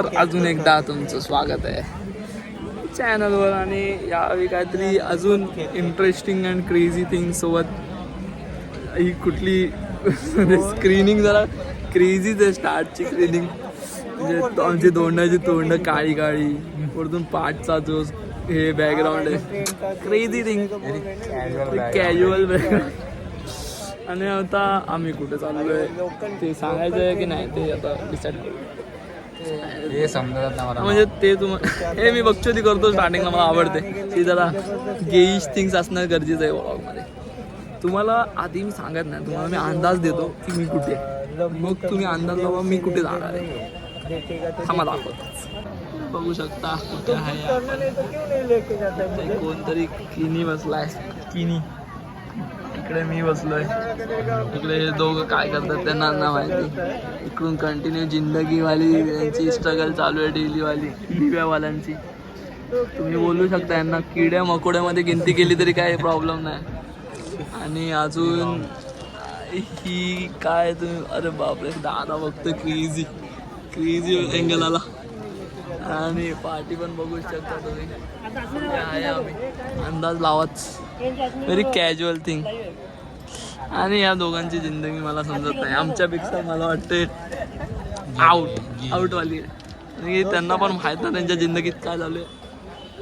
तर अजून एकदा तुमचं स्वागत आहे चॅनलवर आणि यावेळी काहीतरी अजून इंटरेस्टिंग अँड क्रेझी थिंग सोबत ही कुठली स्क्रीनिंग जरा क्रेझीच आहे. स्टार्टची स्क्रीनिंग म्हणजे आमची तोंडाची तोंड काळी काळी वरतून पाठचा जो हे बॅकग्राऊंड आहे क्रेझी थिंग कॅज्युअल बॅकग्राऊंड. आणि आता आम्ही कुठे चाललोय ते सांगायचं आहे की नाही ते आता डिसाईड करू. हे समजत नाही मला म्हणजे ते हे मी बघतो ती करतो स्टार्टिंगला मला आवडते ती जरा गेईश थिंग्स असणं गरजेचं आहे व्लॉगमध्ये. तुम्हाला आधी मी सांगत नाही तुम्हाला मी अंदाज देतो की मी कुठे आहे मग तुम्ही अंदाज लावा मी कुठे जाणार आहे थांबा दाखवतोच. बघू शकता कुठे आहे कोणतरी किनी बसलाय किनी. इकडे मी बसलोय इकडे हे दोघं काय करतात त्यांना ना माहिती. इकडून कंटिन्यू जिंदगीवाली यांची स्ट्रगल चालू आहे डेलीवाली दिव्यावाल्यांची. तुम्ही बोलू शकता यांना किड्या मकोड्यामध्ये गिनती केली तरी काही प्रॉब्लेम नाही. आणि अजून ही काय तुम्ही अरे बापरे दादा बघतो क्रेझी क्रेझी एंगल आला. आणि पार्टी पण बघू शकता तुम्ही आहे आम्ही अंदाज लावाच व्हेरी कॅज्युअल थिंग. आणि या दोघांची जिंदगी मला समजत नाही आमच्यापेक्षा मला वाटते आउटवाली आहे. त्यांना पण माहीत ना त्यांच्या जिंदगीत काय झालं आहे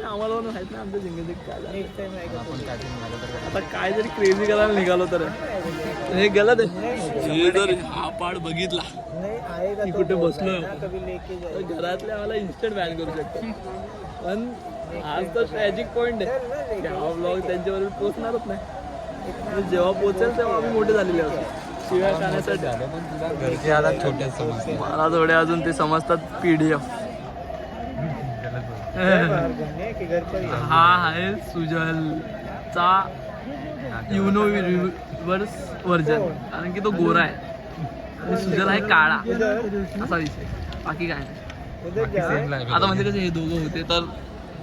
आम्हाला पण माहीत नाही आमच्या जिंदगीत काय झालं. आता काय जरी क्रेझी करायला निघालो तर हे गलत आहे. हे जर हा पाड बघितला की कुठे बसलो घरातले आम्हाला इन्स्टंट बॅन करू शकतो. पण आज तर ट्रॅजिक पॉईंट आहे की हा ब्लॉग त्यांच्याबरोबर पोचणारच नाही. जेव्हा पोचेल तेव्हा आम्ही मोठे झालेले असतो शिवाय खाण्यासाठी. घरचे आता छोटे समजते मला थोडे अजून ते समजतात PDF. हा आहे सुजलचा युनो रिव्हर्स व्हर्जन कारण की तो गोरा आहे आणि सुजल आहे काळा असा विषय बाकी काय नाही. आता म्हणजे कसे हे दोघं होते तर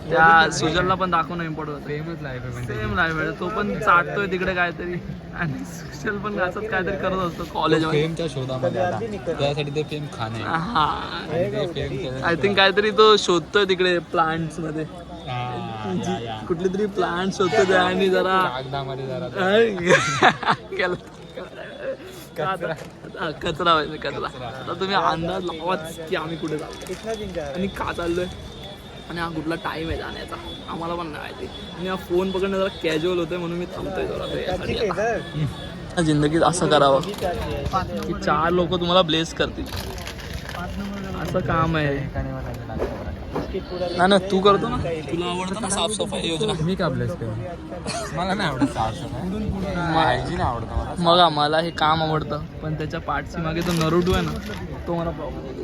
त्या सुजलला पण दाखवणं इम्पॉर्टंट होतं. सेमच लाईफ आहे सेम लाईफ आहे तो पण चाटतोय तिकडे काहीतरी आणि सुजल पण असंच काहीतरी करत असतो कॉलेजमध्ये फेमच्या शोधामध्ये आता त्यासाठी ते फेम खाणे हा आय थिंक काहीतरी तो शोधतोय तिकडे प्लांट्स मध्ये कुठली तरी प्लांट शोधतो त्या आणि जरा कचरा व्हायचा कचरा. आता तुम्ही अंदाज लावाच की आम्ही कुठे चाललो आणि का चाललोय आणि हा कुठला टाइम आहे जाण्याचा आम्हाला पण नाही माहिती. आणि हा फोन पकडणं जरा कॅज्युअल होतोय म्हणून मी थांबतोय जरा. जिंदगीत असं करावं की 4 लोक तुम्हाला ब्लेस करतील असं काम आहे ना. तू करतो ना तुला आवडतं ना साफसफाई योजना. मी का ब्लेस करू मला नाही आवडत साफसफाई आवडतं मग मला हे काम आवडतं पण त्याच्या पाठची मागे तो नरुटो आहे ना तो मला प्रॉब्लेम होतो.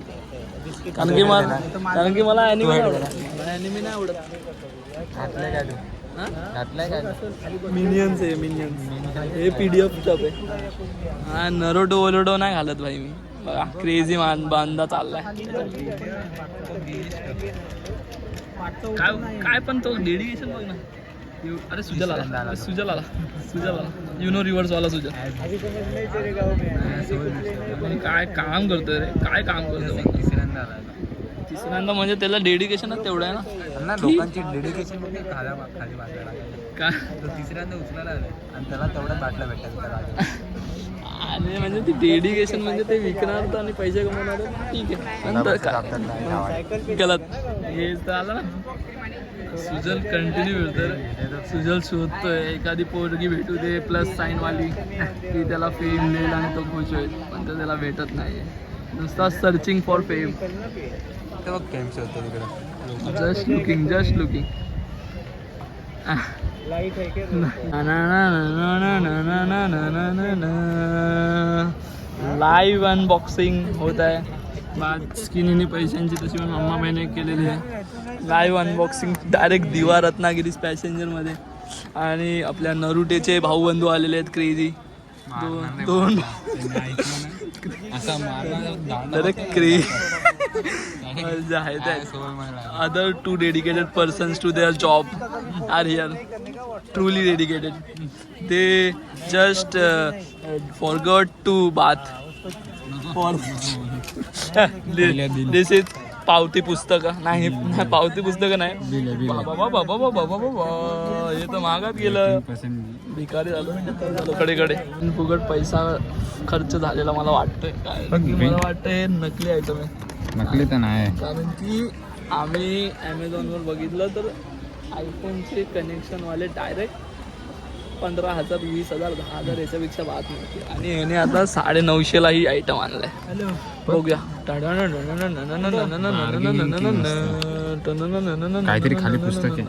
कारण की मला ॲनिमे नाही आवडत. घातलंय काय तू घातलंय काय मिनियन्स आहे मिनियन्स हे PDF स्टफ आहे. हा नरोटो वोलोटो नाही घालत भाई मी. बघा क्रेझी बांधा चाललाय काय पण तो डेडिकेशन बघ ना. अरे सुजल आला युनो रिव्हर्स वाला सुजल काय काम करतोय रे काय काम करतोय. तिसऱ्यांदा म्हणजे त्याला डेडिकेशनच तेवढं आहे ना लोकांची डेडिकेशन खाली वाजायला काय तिसऱ्यांदा उचलायला आलं आणि त्याला तेवढ्या बाटल्या भेटतात. आणि म्हणजे ती डेडिकेशन म्हणजे ते विकणार तर आणि पैसे कमवणार ठीक आहे नंतर काय गलत हे तर आलं ना. सुजल कंटिन्यू भेटतं सुजल शोधतोय एखादी पोरगी भेटू दे प्लस साईनवाली की त्याला फेम देईल आणि तो खुश होईल पण तो त्याला भेटत नाही नुसता सर्चिंग फॉर फेम. फेम शोधतो तिकडे जस्ट लुकिंग लाईव्ह अनबॉक्सिंग होत आहे. स्किनीने पैशांची तशी पण मम्मा बहिणी केलेली आहे. लाईव्ह अनबॉक्सिंग डायरेक्ट दिवा रत्नागिरी पॅसेंजरमध्ये. आणि आपल्या नरुटेचे भाऊबंधू आलेले आहेत क्रेझी दोन other 2 dedicated persons to their job are here, truly dedicated. They just forgot to bath for this is पावती पुस्तकं नाही, पावती पुस्तकं नाही. बाबा बाबा बाबा बाबा हे तर महागात गेलं, भिकारी झालं कडेकडे. फुकट पैसा खर्च झालेला मला वाटतंय. काय मला वाटतं हे नकली आयटम आहे. नकली तर नाही, कारण की आम्ही ॲमेझॉनवर बघितलं तर आयफोनचे कनेक्शनवाले डायरेक्ट 15,000 20,000 10,000 याच्यापेक्षा बात नव्हती. आणि याने आता 950ला ही आयटम आणलाय. बघूया. काहीतरी खाली पुस्तक आहे.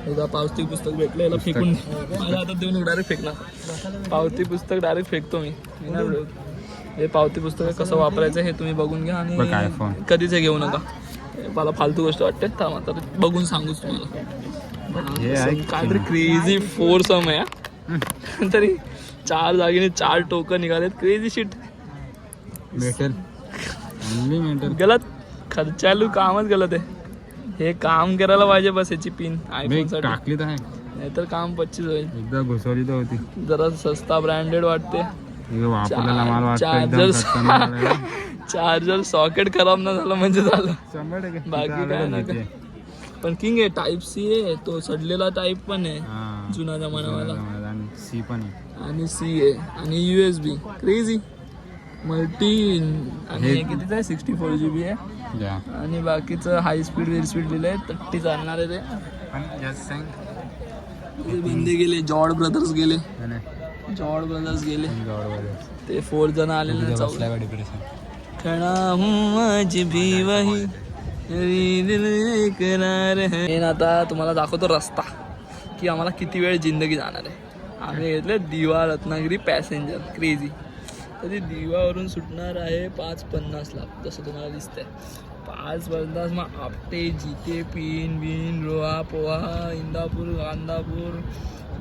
एकदा पावती पुस्तक भेटलं याला फेकून मला आता देऊन डायरेक्ट फेकणार. पावती पुस्तक डायरेक्ट फेकतो मी. हे पावती पुस्तक कसं वापरायचं हे तुम्ही बघून घ्या आणि कधीच हे घेऊ नका. मला फालतू गोष्ट वाटते. थांबा तर बघून सांगूच तुम्हाला. काहीतरी क्रेझी फोरसम आहे. तरी 4 जागेने 4 टोकन निघालेत. क्रेझी शिट भेटेल गलत. खर्चालू कामच गलत आहे. हे काम करायला पाहिजे बस. याची पिन आयफोन टाकली तर आहे, नाहीतर काम 25 होईल. एकदा घुसवली तर होती. जरा सस्ता ब्रँडेड वाटते. चार्जर सॉकेट खराब न झालं म्हणजे झालं, बाकी काय नाही. पण किंग आहे, टाईप सी आहे. तो सडलेला टाईप पण आहे जुना जमानावाला. सी पण आहे आणि सी आहे आणि USB क्रेझी मल्टी. आणि हे कितीच आहे 64 GB आहे. आणि बाकीचं हाय स्पीड वेल स्पीड लिहिलंय 30 चालणार आहे. ते बंदे गेले. जॉर्ड ब्रदर्स गेले. ते 4 जण आलेले. आता तुम्हाला दाखवतो रस्ता की आम्हाला किती वेळ जिंदगी जाणार आहे. आम्ही घेतले दिवा रत्नागिरी पॅसेंजर क्रेझी. तर ती दिवावरून सुटणार आहे 5:50ला जसं तुम्हाला दिसतंय. 5:50 मग आपटे जिते पिन बिन रोहा पोहा इंदापूर गांधापूर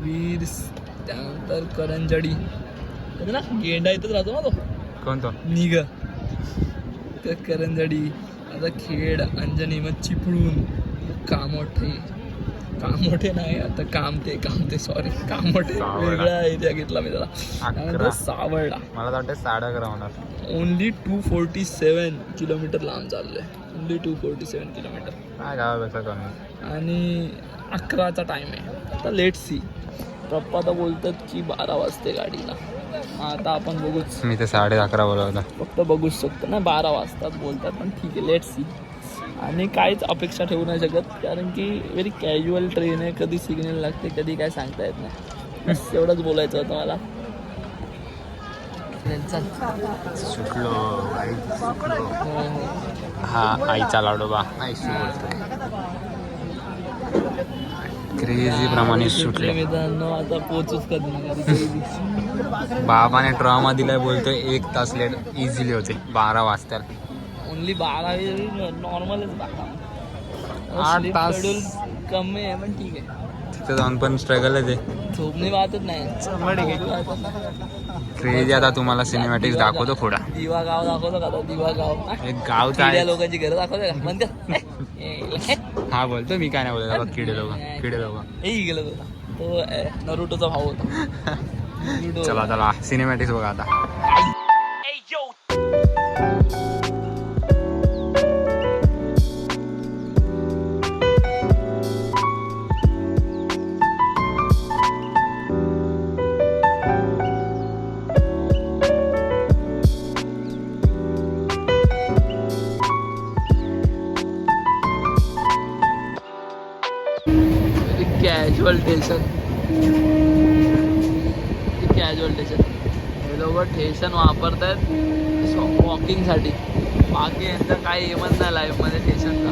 वीर, त्यानंतर करंजडी ना. गेंडा इथंच राहतो ना तो. कोणतो निघ तर करंजडी. आता खेड अंजनी मग चिपळून कामोठे नाही आता कामते सॉरी कामोठे वेगळा एरिया घेतला मी त्याला. त्यानंतर सावळला. मला वाटतं 11:30 होणार. ओनली 247 किलोमीटर लांब चाललंय. ओनली 247 किलोमीटर काय गावापेक्षा कमी. आणि 11चा टाइम आहे. आता लेट सी. पप्पा तर बोलतात की 12 वाजते गाडीला. आता आपण बघूच. मी तर 11:30 बोलवलं. फक्त बघूच शकतो ना. 12 वाजतात बोलतात पण ठीक आहे लेट सी. आणि काहीच अपेक्षा ठेवू नाही शकत कारण की व्हेरी कॅज्युअल ट्रेन आहे. कधी सिग्नल लागते कधी काय सांगता येत नाही. बस एवढंच बोलायचं होतं मला. हा आईचा लाडोबा क्रेझी प्रमाणे सुटले मित्रांनो. आता पोचूच कधी. बाबाने ड्रामा दिलाय, बोलतोय 1 तास लेट इझिली होते. 12 वाजता. ओनली 12 नॉर्मलच. 8 तास कमी आहे पण ठीक आहे. तिथे जाऊन पण स्ट्रगल आहे. ते झोपणी वाहतच नाही. क्रेझी. आता तुम्हाला सिनेमॅटिक्स दाखवतो पुढा. दिवा गाव दाखवतो का? दिवा गाव एक गाव आहे. लोकांची घरं दाखवते का? म्हणते हा बोलतो मी काय नाही बोलतो. किडे लोक हे गेलं होता तो नरुटोचा भाऊ होता. चला सिनेमॅटिक्स बघा आता. Casual station. हे लोक स्टेशन वापरतात वॉकिंगसाठी. बाकी यांचं काही एमच नाही लाईफमध्ये स्टेशनचा.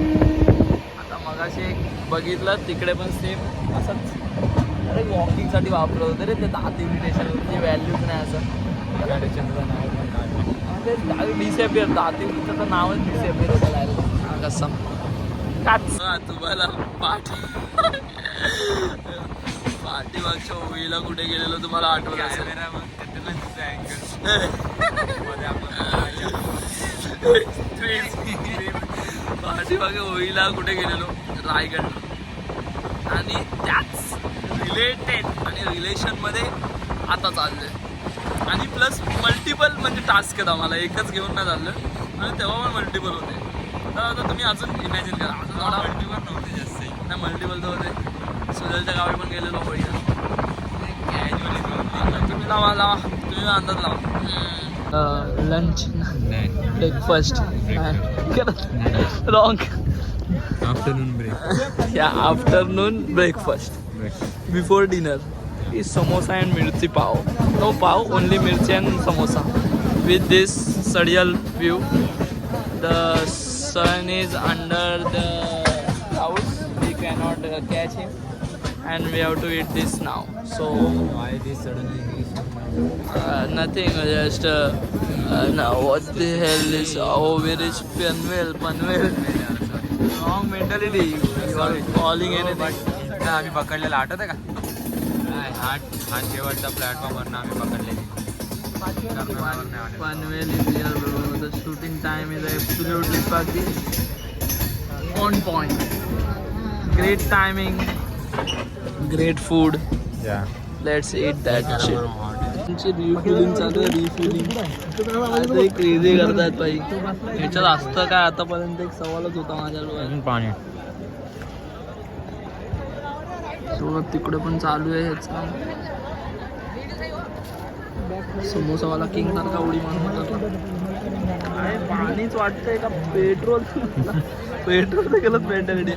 आता मगाशी एक बघितलं तिकडे पण सेम असंच. अरे वॉकिंगसाठी वापरत होते रे ते 10 स्टेशनची व्हॅल्यूच नाही असं. ते डिसेपियर 10 तर नावच डिसेपियर होतं कसं. तुम्हाला पाठीमागच्या होळीला कुठे गेलेलो तुम्हाला आठवत असेल. पाठीमागे होळीला कुठे गेलेलो रायगड. आणि त्याच रिलेटेड आणि रिलेशनमध्ये आता चाललंय. आणि प्लस मल्टिपल म्हणजे टास्क आहेत आम्हाला. एकच घेऊन नाही चाललं आणि तेव्हा पण मल्टिपल होते. आता तुम्ही अजून इमॅजिन करा अजून थोडा मल्टीपल नव्हते जास्त नाही मल्टिपल तर होते सुजलच्या गावी पण गेलेलो होळीला तुम्ही लावा तुम्ही अंदाज लावा lunch breakfast wrong afternoon break या afternoon breakfast before dinner is samosa and mirchi pav no pav only mirchi and samosa with this sundial view the sun is under the clouds we cannot catch him and we have to eat this now so why this suddenly nothing just now what the hell is oh we reach Panvel wrong mentality you are calling anything आम्ही पकडलेला आठवत आहे का हा शेवटचा प्लॅटफॉर्मवरनं आम्ही पकडलेली Panvel is here bro the shooting time is absolutely fucking on point great timing great food let's eat that shit refilling चालू आहे रिफिलिंग आता क्रेझी करतात बाई ह्याच्यात असतं काय आतापर्यंत एक सवालच होता माझ्या डोळ्यात पाणी थोडं तिकडे पण चालू आहे ह्याचा समोसावाला किंग सारखा उडी मारून होता काय पाणीच वाटतंय का पेट्रोल पेट्रोल तर गेलं मेंटॅलिटी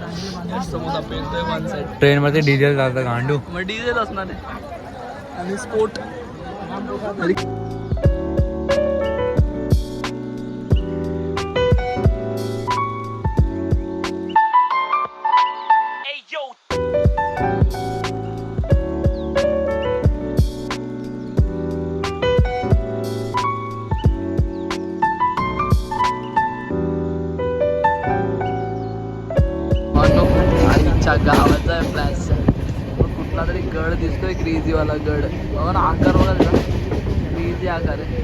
समोसा पेटतोय वन साईड ट्रेन मध्ये डिझेल जातं गांडू मग डिझेल असणार आहे आणि स्पोर्ट गावाचा आहे फ्लॅश कुठला तरी गड दिसतोय क्रेझीवाला गड बघा ना आकार बघा त्याचा क्रेझी आकार आहे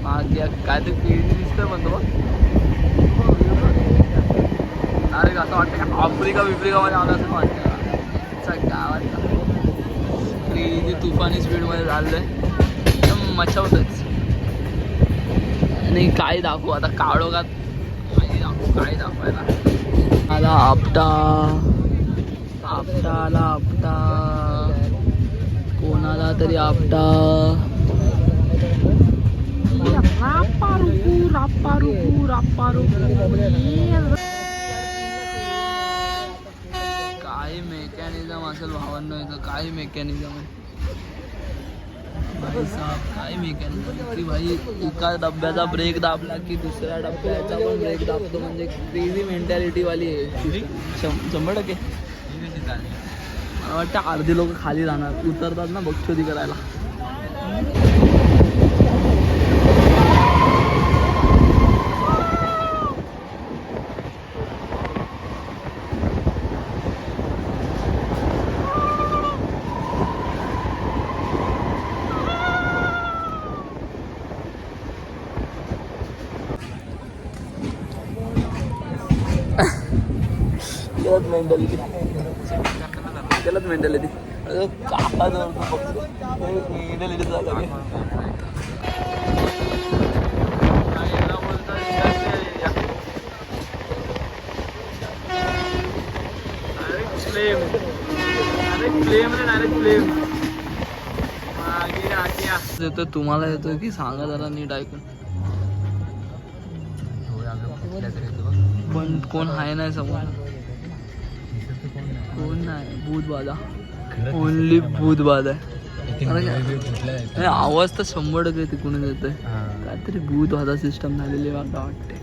मागे काय ते क्रेझी दिसतोय म्हणतो बघ अरे असं वाटतं की आफ्रिका बिफ्रिकामध्ये आलं असं वाटतं गावाचा क्रेझी तुफानी स्पीडमध्ये चाललंय एकदम मचावतच आणि काय दाखवू आता काळोखात काय दाखवायला आला आपटा आला आपटा कोणाला तरी आपटा काही मेकॅनिझम असेल भावांनो इथं काही मेकॅनिझम आहे भाई साहब काही मेकॅनिझम की भाई एका डब्याचा ब्रेक दाबला की दुसऱ्या डब्याचा पण ब्रेक दाबतो म्हणजे क्रेझी मेंटॅलिटीवाली आहे 100%. मला वाटतं अर्धी लोक खाली राहणार उतरतात ना बक्षोदी करायला मेंटॅलिटी त्यालाच मेंटॅलिटी काका मेंटॅलिटी झालं येतो तुम्हाला येतोय की सांगा जरा नीट ऐकून पण कोण आहे नाही समोर कोण नाही भूत बाधा ओनली भूत बाधा आहे आवाज तर 100% तिकडून येतोय काहीतरी भूत बाधा सिस्टम झालेली वाटते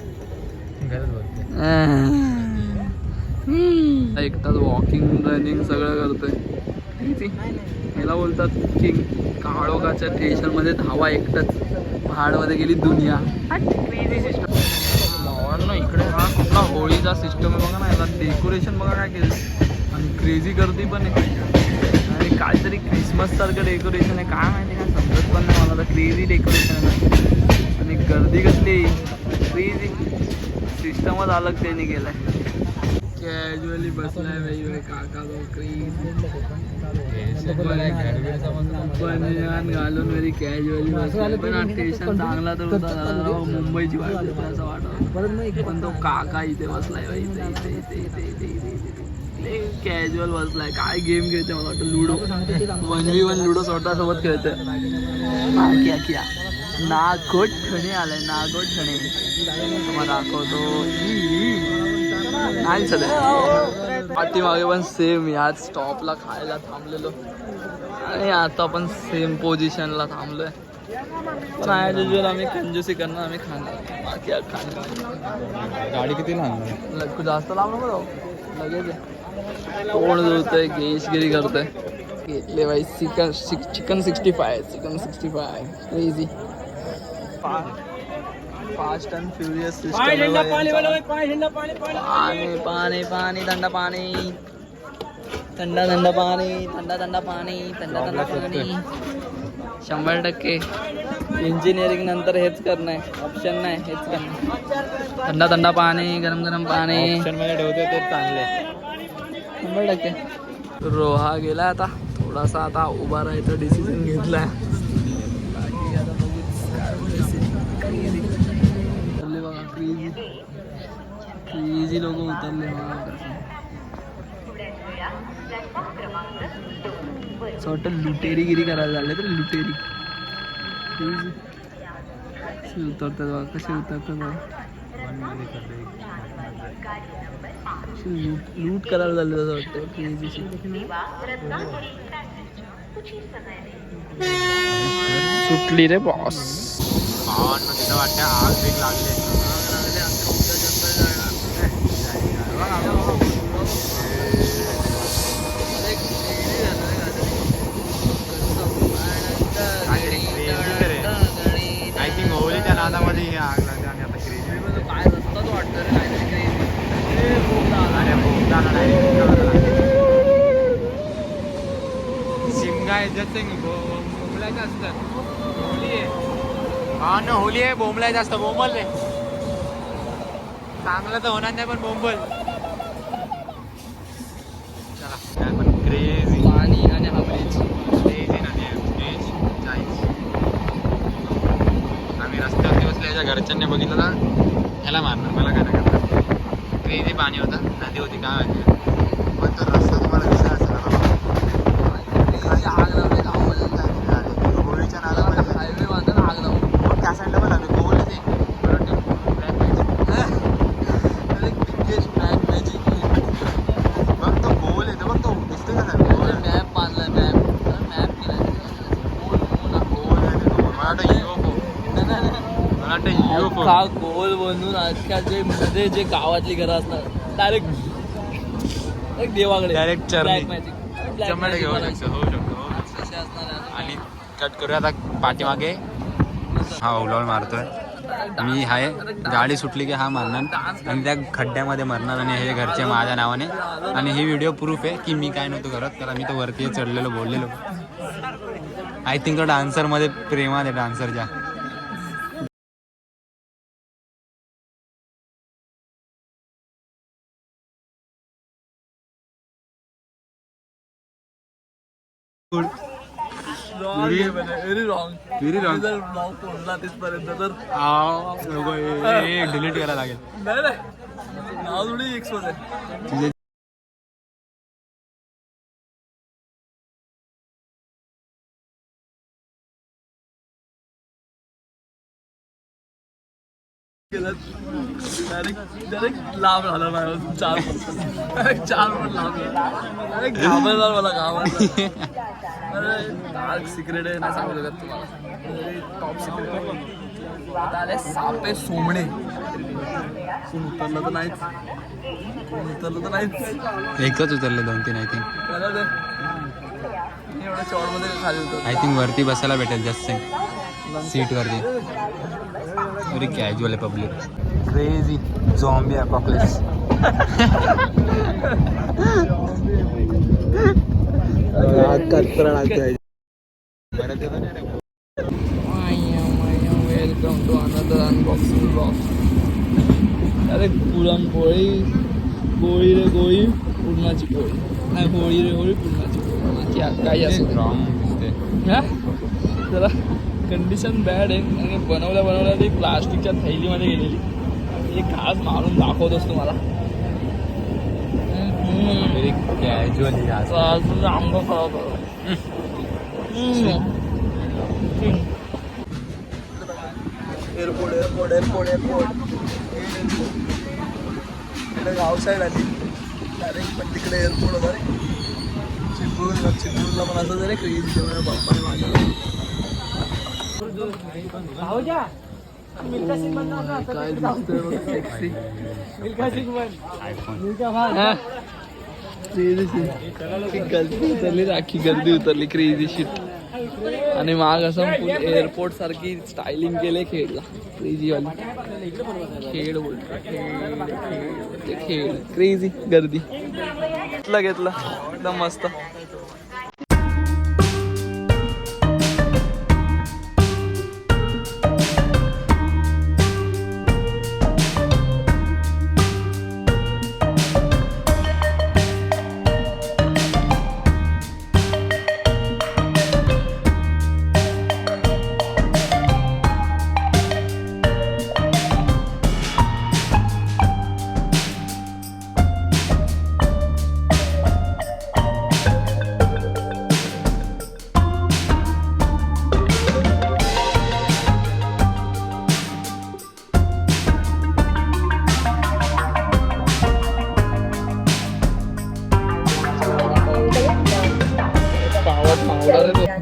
एकटाच वॉकिंग रनिंग सगळं करतोय याला बोलतात किंग काळोखाच्या स्टेशनमध्ये धावा एकटाच पहाडमध्ये गेली दुनिया सिस्टम इकडे हा कुठला होळीचा सिस्टम आहे बघा ना याला डेकोरेशन बघा काय केलं आणि क्रेझी गर्दी पण आहे आणि काहीतरी क्रिसमस सारखं डेकोरेशन आहे काय माहिती काय समजत पण नाही मला तर क्रेझी डेकोरेशन आहे आणि गर्दी कसली क्रेझी सिस्टमच अलग त्यांनी केलाय कॅज्युअली बसलाय वेगवेगळे काका क्रेझी बनियान घालून वेरी कॅज्युअली बसलाय. पण स्टेशन चांगला तर होता जरा मुंबईची वाटत होती असं वाटत. पण तो काका इथे बसलाय बाई, इथे इथे इथे इथे इथे इथे इथे कॅज्युअल बसलाय. काय गेम खेळते मला वाटतं लुडो. 1v1 लुडो स्वतःसोबत खेळतोय. क्या क्या नागोट ठणे आलाय, नागोट ठणे तुम्हाला दाखवतो. नाही सध्या पाठीमागे पण सेम याच स्टॉपला खायला थांबलेलो आणि आता पण सेम पोझिशनला थांबलोय. पण ॲज युजल आम्ही कंजूसी करणार, आम्ही खाणार बाकी खाणार. गाडी किती लहान जास्त लांब नको जाऊ, लगेच तोंड जुळतंय, गेशगिरी करतोय. घेतले बाई chicken 65 crazy fast and furious system. पाणी पाणी पाणी थंड पाणी, थंड थंड पाणी, थंड थंड पाणी, थंड थंड पाणी. 100% इंजिनिअरिंग नंतर हेच करणं आहे, ऑप्शन नाही, हेच करणं. थंड थंड पाणी, गरम गरम पाणी ठेवते ते चांगले. 100%. रोहा गेला आता थोडासा, आता उभा राहायचा डिसिजन घेतलाय. बाकी आता बघूच काय बघा, क्रेझी लोक उतरले असं वाटतं लुटेरीगिरी करायला झाले तर लुटेरी. कसे उतरतात बघा, कसे उतरतात बघा, लूट करायला झाले तसं वाटतं क्रेझीची. सुटली रे बॉस. तिथं वाटतं आग बीग लागले. आय थिंक होळीच्या नादामध्ये ही आग लागली आणि आता क्रेझी काय रस्ता तो वाटतं रे काहीतरी क्रेझी. शिमगा बोंबलायचं असतं. होली आहे, हा ना, होली आहे, बोंबलायचं असतं. बोंबल रे, चांगलं तर होणार नाही पण बोंबल. चला पण क्रेझी पाणी आणि हवेच क्रेझी नदी आहे. आम्ही रस्त्यावरती बसले, याच्या घरच्यांनी बघितलं ना ह्याला मारणार, मला काय नाही करणार. क्रेझी पाणी होतं, नदी होती काय माहिती. पण तो रस्ता तुम्हाला दिसला असेल आग लावले गावामध्ये. होळीच्या नादामध्ये हायवे बांधून आग लावून त्या साईडला पण आम्ही गोल ते ब्लॅक मॅजिक बघ, तो गोल आहे, बघ तो दिसतोय का नाही गोल. मॅप बांधलाय, मॅप केलाय. गोल आहे ते, मला वाटतं UFO. मला वाटतं UFO. का गोल बनवून अख्ख्या जे मध्ये जे गावातली घरं असतात डायरेक्ट देवाकडे Direct चरणी. Black magic. चमडे घेऊ शकतो, होऊ शकतो. कसे असणार आणि कट करूया आता पाठीमागे. हा उलावल मारतोय मी, हाय गाडी सुटली की हा मारणार आणि त्या खड्ड्यामध्ये मरणार आणि हे घरचे माझ्या नावाने. आणि ही व्हिडिओ प्रूफ आहे की मी काय नव्हतो करत, कारण मी तो वरती चढलेलो बोललेलो. आय थिंक तो डान्सरमध्ये प्रेमात आहे, डान्सरच्या. Very wrong. जर ब्लॉग तोडला तिथपर्यंत तर डिलीट करायला लागेल. नाही नाही, नाव थोडी एक्सपोज आहे. डायरेक्ट लांब झाला माझ्या 4 पण लांब झाला. घाबरला मला, घाबरला. अरे डार्क सिक्रेट आहे, नाही सांगू शकत तुम्हाला. Top secret. आता आले सापे सोमणे. कोण उतरलं तर नाहीच, कोण उतरलं तर नाहीच. एकच उतरले 2-3 आय थिंक. त्याला ते एवढ्या चॉडमध्ये खाली होतं. आय थिंक वरती बसायला भेटेल जास्त सीट वरती. व्हेरी कॅज्युअल आहे public. Crazy zombie apocalypse. Welcome to another unboxing blog. अरे पुरणपोळी, गोळी रे गोळी, पुरणाची पोळी. नाही, होळी रे होळी, पुरणाची पोळी. काही असं रॉंग दिसते. हा जरा कंडिशन बॅड आहे आणि बनवल्या ती प्लास्टिकच्या थैलीमध्ये गेलेली. एक घास मारून दाखवतोस तुम्हाला. व्हेरी कॅज्युअली अजून आंबा खावा. एअरपोर्ट गाव साईड आली डायरेक्ट. पण तिकडे एअरपोर्ट होता रे चिपळूणला पण असं जरी क्रेज बाप्पाने माझ्या काय गर्दी उतरली राखी गर्दी उतरली क्रेझी शिट. आणि माग असं फुल एअरपोर्ट सारखी स्टायलिंग केले खेळला क्रेझी वाली. खेळ बोलतो खेळ क्रेझी गर्दी. घेतलं एकदम मस्त.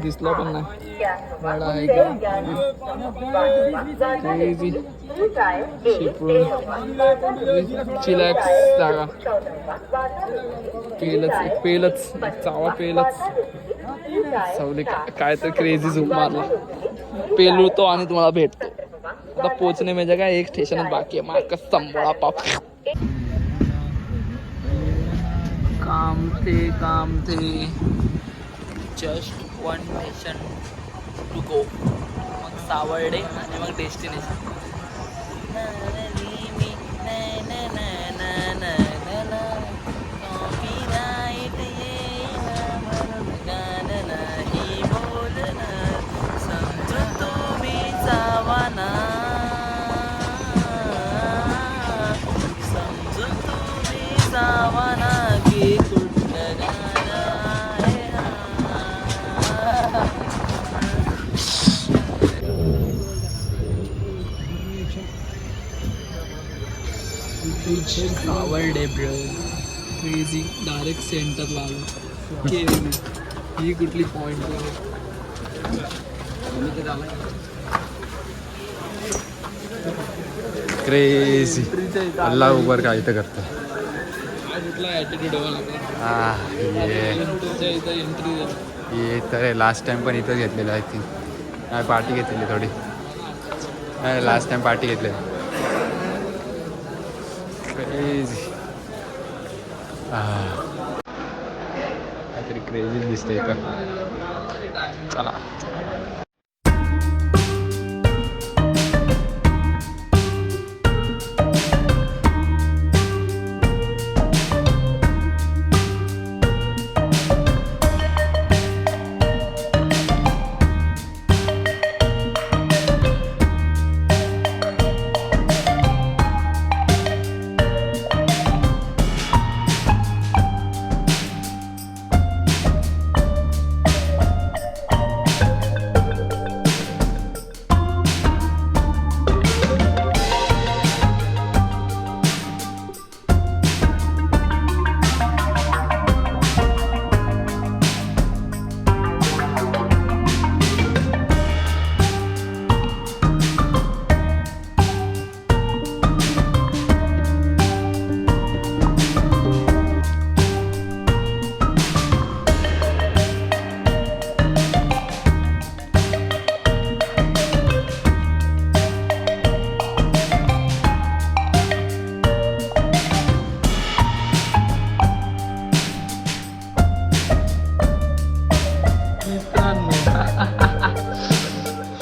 दिसला पण नाही. वाडा आहे चिलॅक्स जागा. पेलच चावा पेलच सावली काय तर क्रेझी झूम मारला. पेलतो आणि तुम्हाला भेटतो. आता पोचणे म्हणजे काय एक स्टेशनच बाकी आहे. माका संबळा पाप कामते जस्ट 1 स्टेशन टू गो. मग सावर्डे आणि मग destination. Savarde bro crazy direct सेंटरला आलो. ही कुठली पॉइंट क्रेझी. अल्लाह उबर काय इथं करतो. कुठला ॲटिट्यूड एंट्री ये तर लास्ट टाइम पण इथंच घेतलेलं आय थिंक. नाही पार्टी घेतलेली थोडी. नाही लास्ट टाइम पार्टी घेतलेली. क्रेझी काहीतरी क्रेझी दिसते इथं. चला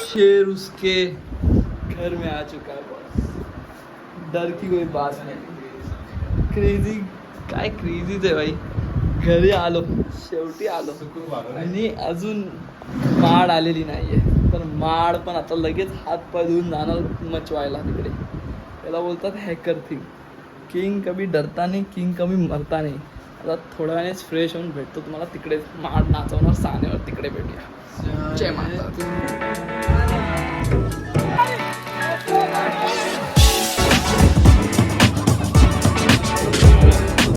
शेर उसके घर में आ चुका है बॉस. डर की कोई बात नहीं. क्रेजी काय क्रेजीच आहे भाई. घरी आलो, शेवटी आलो आणि अजून माड आलेली नाहीये. तर माड पण आता लगेच हात पाय धुवून जाणार मचवायला तिकडे. त्याला बोलतात हॅकर थिंग. किंग कभी डरता नाही, किंग कभी मरता नाही. आता थोड्या वेळानेच फ्रेश होऊन भेटतो तुम्हाला तिकडे. माड नाचवणार सानेवर, तिकडे भेटूया. जय माता.